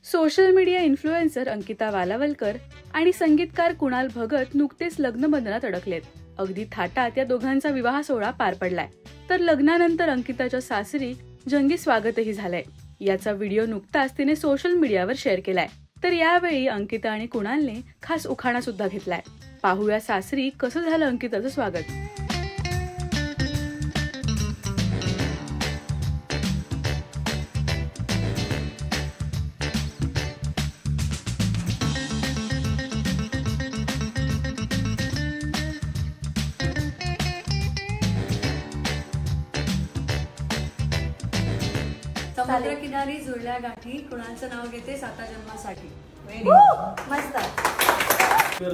Social media influencer Ankita Walawalkar आणि संगीतकार कुणाल भगत नुकतेच लग्न बंधनात अडकलेत। अगदी थाटात या दोघांचा विवाह सोहळा पार पडलाय। तर लग्नानंतर अंकिताच्या सासरी जंगी स्वागतही झालंय। याचा व्हिडिओ नुकताच तिने सोशल मीडियावर शेअर केलाय। तर यावेळी अंकिता आणि कुणालने खास उखाणा सुद्धा घेतलाय। पाहूया सासरी कसं झालं अंकिताचं स्वागत। समुद्र किनारी जुळल्या गाठी कुणाचं नाव घेते साता जन्मासाठी। मस्त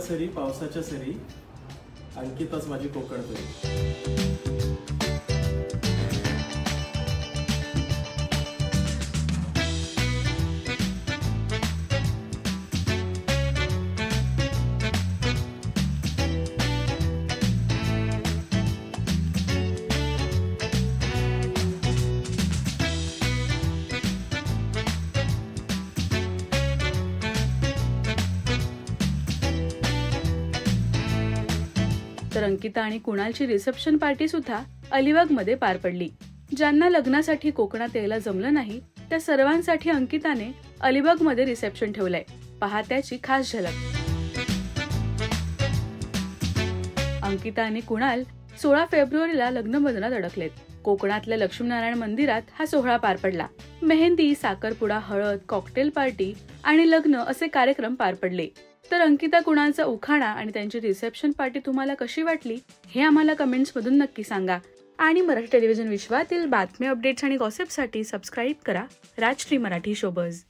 सरी पावसाच्या सरी अंकिताच माझी कोकण तरी। तर अंकिता आणि कुणालची रिसेप्शन पार्टी सुद्धा अलिबागमध्ये पार पडली। ज्यांना लग्नासाठी कोकणात यायला जमलं नाही त्या सर्वांसाठी अंकिताने अलिबागमध्ये रिसेप्शन ठेवलंय। पहा त्याची खास झलक। अंकिता आणि कुणाल 16 फेब्रुवारीला लग्नबंधनात अडकलेत। कोकणातल्या लक्ष्मीनारायण मंदिरात हा सोहळा पार पडला। मेहंदी, साखरपुडा, हळद, कॉकटेल पार्टी आणि लग्न असे कार्यक्रम पार पडले। तर अंकिता कुणालचा उखाणा आणि त्यांची रिसेप्शन पार्टी तुम्हाला कशी वाटली हे आम्हाला कमेंट्स मधून नक्की सांगा। आणि मराठी टेलिव्हिजन विश्वातील बातम्या, अपडेट्स आणि गॉसिपसाठी सबस्क्राईब करा राजश्री मराठी शोबज।